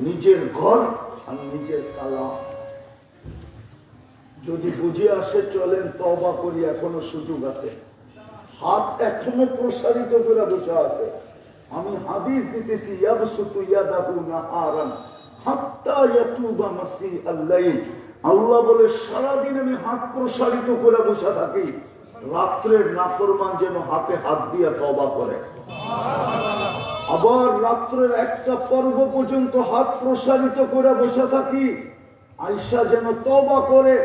S1: নিজের ঘর আর নিজের কালাম। যদি বুঝে আসে চলেন, তওবা করি, এখনো সুযোগ আছে। হাত এখনো প্রসারিত করে বসে আছে। আমি হাদিস দিতেছি, ইয়াবসুতু ইয়াদাহু নাহারান হাত্তা ইয়াতুবা মাসিআল লাইল। আল্লাহ বলে সারাদিন আমি হাত প্রসারিত করে বসে থাকি, রাত্রের নাফরমান যেন হাতে হাত দিয়ে তওবা করে। আবার রাত্রের একটা পর্ব পর্যন্ত হাত প্রসারিত করে বসে থাকি, আয়েশা যেন তওবা করে।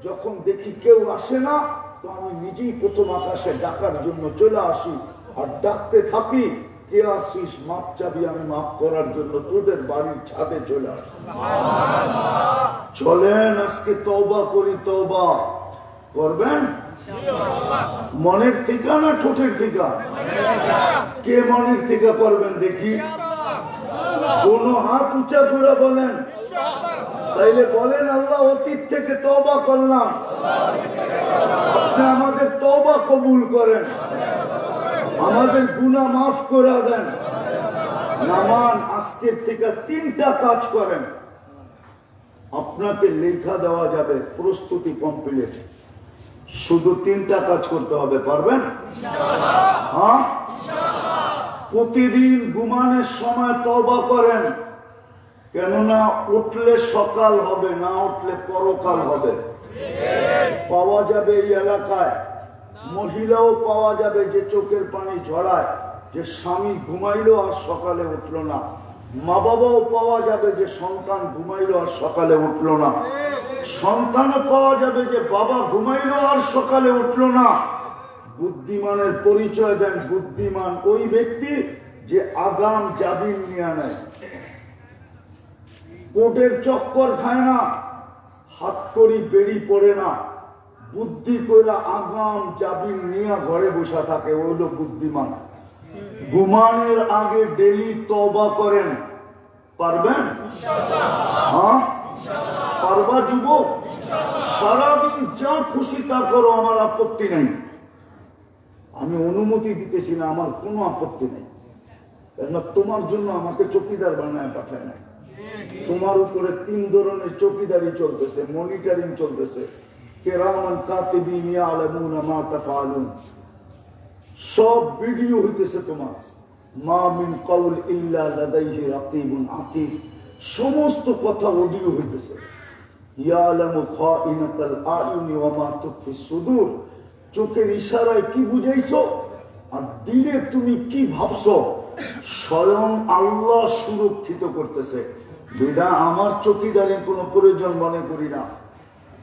S1: যখন দেখি কেউ আসে না, তো আমি নিজেই প্রথম আকাশে ডাকার জন্য চলে আসি, আর ডাকতে থাকি, কে আসিস, মাপ চাবি, আমি মাফ করার জন্য তোদের বাড়ির ছাদে চলে আস। চলেন আজকে তওবা করি। তওবা করবেন মনের থেকে না ঠোঁটের থেকে? কে মনের থেকে করবেন দেখি? কোন হাত উঁচা করে বলেন। তাইলে বলেন, আল্লাহ অতীত থেকে তওবা করলাম, আপনি আমাদের তওবা কবুল করেন, আমাদের গুনাহ মাফ করে দেন। নামান আজকের থেকে 3টা কাজ করেন, আপনাকে লেখা দেওয়া যাবে, প্রস্তুতি কমপ্লিট। শুধু 3টা কাজ করতে হবে, পারবেন? হ্যাঁ, প্রতিদিন ঘুমানোর সময় তওবা করেন, কেননা উঠলে সকাল হবে, না উঠলে পরকাল হবে। পাওয়া যাবে এই এলাকায় মহিলাও পাওয়া যাবে যে চোখের পানি ঝরায়, যে স্বামী ঘুমাইলো আর সকালে উঠলো না। মা বাবাও পাওয়া যাবে যে সন্তান ঘুমাইলো আর সকালে উঠলো না। সন্তানও পাওয়া যাবে যে বাবা ঘুমাইলো আর সকালে উঠলো না। বুদ্ধিমানের পরিচয় দেন। বুদ্ধিমান ওই ব্যক্তি যে আগাম জামিন নিয়ে নেয়, কোর্টের চক্কর খায় না, হাত করি বেড়ি পড়ে না, বুদ্ধি করে আগাম জামিন নিয়ে ঘরে বসা থাকে, ওই হলো বুদ্ধিমান। ঘুমানোর আগে ডেলি তওবা করেন, পারবেন? হ্যাঁ, পারবা যুবক? সারাদিন যা খুশি তা করো, আমার আপত্তি নেই, আমি অনুমতি দিতেছি না, আমার কোনো আপত্তি নেই। কেননা তোমার জন্য আমাকে চৌকিদার বানায় পাঠায় নাই। তোমার উপরে 3 ধরনের চৌকিদারি চলতেছে, মনিটরিং চলতেছে। কিরামান কাতিবিন ইয়ালামুনা মা তাফআলুন, সব ভিডিও হইতেছে তোমার। মা মিন কওল ইল্লা লাদাইহি রাকিবুন আতীদ, সমস্ত কথা অডিও হইতেছে। ইয়ালামু খাইনাতাল আয়ুনি ওয়া মা তুখফিস সুদূর, চোখের ইশারায় কি বুঝাইছো আর দিলে তুমি কি ভাবছো, স্বয়ং আল্লাহ সুরক্ষিত করতেছে। বিনা আমার চৌকিদারির কোনো প্রয়োজন মনে করি না,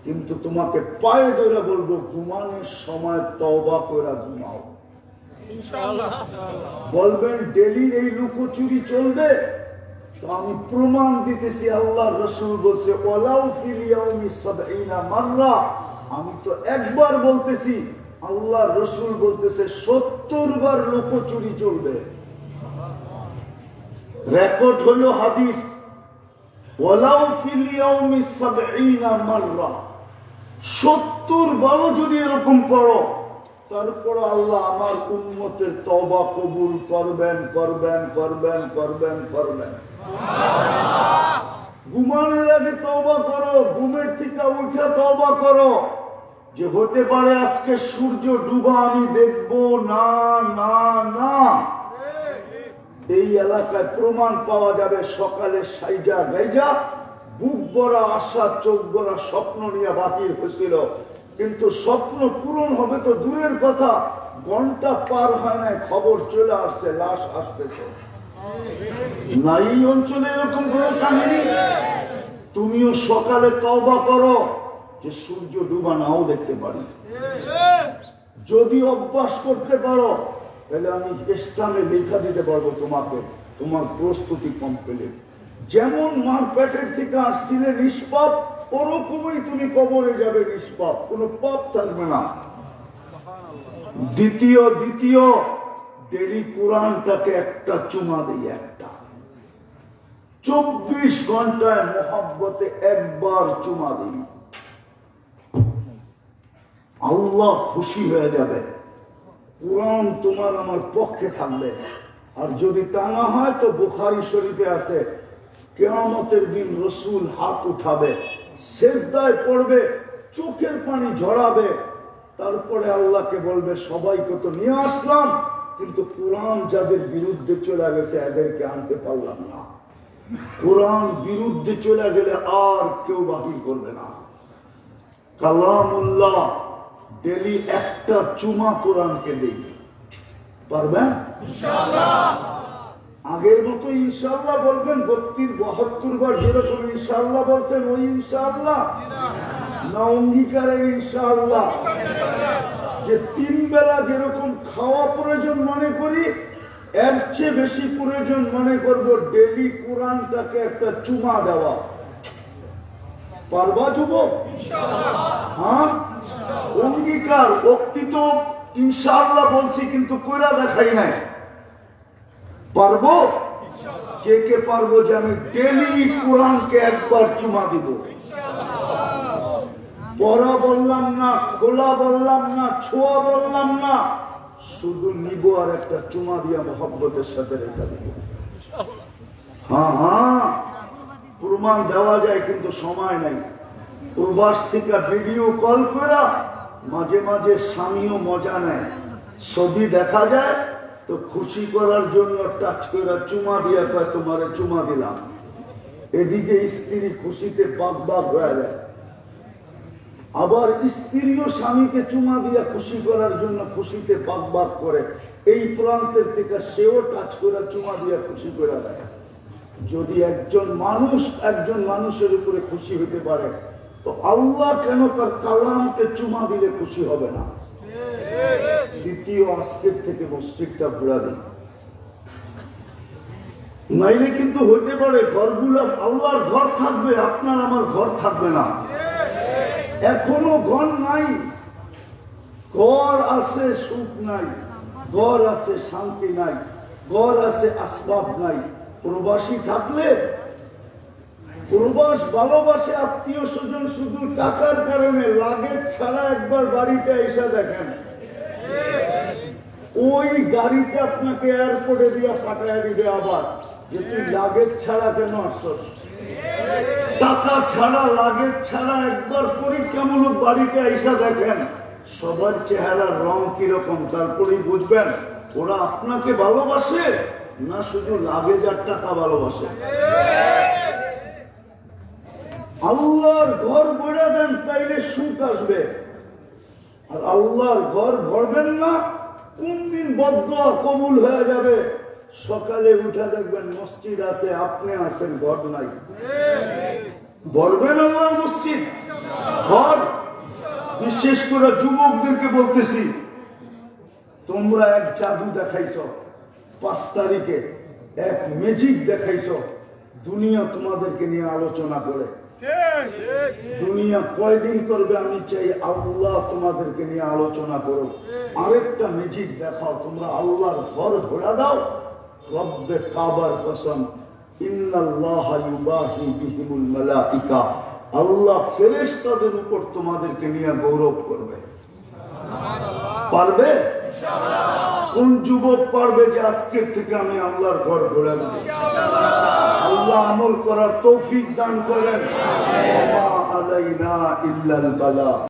S1: কিন্তু তোমাকে পায়ে ধরে বলবো, ঘুমানোর সময় তওবা করে ঘুমাও। বলবেন ডেলি এই লুকোচুরি চলবে, তো আমি প্রমাণ দিতেছি। আল্লাহ রসুল বলছে ওয়ালাউ ফিল ইয়াউমি ৭০ মাররা, আমি তো একবার বলতেছি, আল্লাহ রসুল বলতেছে ৭০ বার লুকোচুরি চলবে। রেকর্ড হলো হাদিস, ওয়ালাউ ফিল ইয়াউমি ৭০ মাররা, ৭০ বারও যদি এরকম করো, তারপর আল্লাহ আমার উম্মতের তওবা কবুল করবেন, করবেন, করবেন, করবেন, করবেন। ঘুমানোর আগে তওবা করো, ঘুমের থেকে উঠে তওবা করো, যে হতে পারে আজকে সূর্য ডুবা আমি দেখব না, না, না। এই এলাকায় প্রমাণ পাওয়া যাবে, সকালে সাইজা গাইজা বুক ভরা আশা, চোখ ভরা স্বপ্ন নিয়ে বাতিল হয়েছিল, কিন্তু স্বপ্ন পূরণ হবে তো দূরের কথা, ঘন্টা পার হয় না, খবর চলে আসছে লাশ আসতেছে। না এই অঞ্চলে এরকম কোন কাহিনী? তুমিও সকালে তওবা করো যে সূর্য ডুবা নাও দেখতে পারি। যদি অভ্যাস করতে পারো, তাহলে আমি স্টামে লেখা দিতে পারবো তোমাকে, তোমার প্রস্তুতি কমপ্লিট। যেমন মার পেটের থেকে আসছিলে নিষ্পাপ, ওরকমই তুমি কবরে যাবে নিষ্পাপ, কোনো পাপ থাকবে না। দ্বিতীয় ডেলি কোরআনটাকে একটা চুমা দিই, একটা 24 ঘন্টায় মোহাব্বতে একবার চুমা দিই, আল্লাহ খুশি হয়ে যাবে। কোরআন তোমার আমার পক্ষে থাকবে। আর যদি তা না হয় তো বুখারী শরীফে আছে, কিয়ামতের দিন রসুল হাত উঠাবে, সেজদায় পড়বে, চোখের পানি ঝরাবে, তারপরে আল্লাহকে বলবে সবাইকে তো নিয়ে আসলাম, কিন্তু কোরআন যাদের বিরুদ্ধে চলে গেছে এদেরকে আনতে পারলাম না। কোরআন বিরুদ্ধে চলে গেলে আর কেউ বাতিল করবে না। কালামুল্লাহ ডেলি একটা চুমা কোরআনকে দেই, পারবেন? আগের মতো ইনশাআল্লাহ বলবেন, 32-72 বার যেরকম ইনশাআল্লাহ বলছেন ওই ইনশাআল্লাহ না অঙ্গীকারের ইনশাআল্লাহ? যে 3 বেলা যেরকম খাওয়া প্রয়োজন মনে করি, এর চেয়ে বেশি প্রয়োজন মনে করব ডেলি কোরআনটাকে একটা চুমা দেওয়া। পারবা যুবক? হ্যাঁ, অঙ্গীকার। উক্তি তো ইনশাআল্লাহ বলছি, কিন্তু কইরা দেখাই নাই। পারবো? কে কে পারবো যে আমি ডেলি কোরআনকে একবার চুমা দিব? পড়া বললাম না, খোলা বললাম না, ছোঁয়া বললাম না, শুধু নিব আর একটা চুমা দিয়া মহব্বতের সাথে রেখা দিব। হ্যাঁ হ্যাঁ, প্রমাণ দেওয়া যায়, কিন্তু সময় নাই। প্রবাস থেকে ভিডিও কল করা, মাঝে মাঝে স্বামীও মজা নেয়। ছবি দেখা যায় তো খুশি করার জন্য টাচ করে চুমা দিয়া কয় তোমারে চুমা দিলাম। এদিকে স্ত্রী খুশিতে বাগ বাগ হয়ে যায়। আবার স্ত্রীও স্বামীকে চুমা দিয়া খুশি করার জন্য খুশিতে বাগ বাগ করে। এই প্রান্তের থেকে সেও টাচ করে চুমা দিয়া খুশি করে দেয়। যদি একজন মানুষের উপরে খুশি হতে পারে, তো আল্লাহ কেন তার কালামকে চুমা দিলে খুশি হবে না? দ্বিতীয়, আজকের থেকে মসজিদটা ঘুরা দিন, নাইলে কিন্তু হতে পারে ঘরগুলো আল্লাহর ঘর থাকবে, আপনার আমার ঘর থাকবে না। এখনো ঘর নাই, ঘর আছে সুখ নাই, ঘর আছে শান্তি নাই, ঘর আছে আসবাব নাই। প্রবাসী থাকলে, প্রবাস ভালোবাসে আত্মীয় স্বজন শুধু টাকার কারণে, লাগেজ ছাড়া একবার বাড়িতে এসে দেখেন, ওই গাড়িতে আপনাকে এয়ারপোর্টে দিয়ে পাঠায় দিবে আবার, যে তুই লাগেজ ছাড়া কেন আসছ। টাকা ছাড়া, লাগেজ ছাড়া একবার পরীক্ষামূলক বাড়িতে এসে দেখেন সবার চেহারার রং কিরকম, তারপরেই বুঝবেন ওরা আপনাকে ভালোবাসে না শুধু লাগেজ আর টাকা ভালোবাসে। আল্লাহর ঘর ভরে দেন, তাইলে সুখ আসবে। আর আল্লাহর ঘর ভরবেন না, কোন দিন বদদোয়া কবুল হয়ে যাবে। সকালে উঠে দেখবেন মসজিদ আছে, আপনি আছেন, ঘর নাই। ভরবেন আল্লাহর মসজিদ, ঘর। বিশেষ করে যুবকদেরকে বলতেছি, তোমরা এক জাদু দেখাইছ 5 তারিখে, এক ম্যাজিক দেখাইছ। দুনিয়া তোমাদেরকে নিয়ে আলোচনা করে, দুনিয়া কয়দিন করবে আমি চাই আল্লাহ তোমাদেরকে নিয়ে আলোচনা করো। আরেকটা ম্যাজিক দেখাও, তোমরা আল্লাহর ঘর ঘোরা দাও। রব্বে কাবার কসম, ইন্নাল্লাহা ইউবাহি বিহিমুল মালাইকা, আল্লাহ ফেরেশতাদের উপর তোমাদেরকে নিয়ে গৌরব করবে। পারবে? কোন যুবক পারবে যে আজকের থেকে আমি আল্লাহর ঘর ঘোরা দেব? আল্লাহ আমল করার তৌফিক দান করেন। ওয়া মা আলাইনা ইল্লাল বালাগ।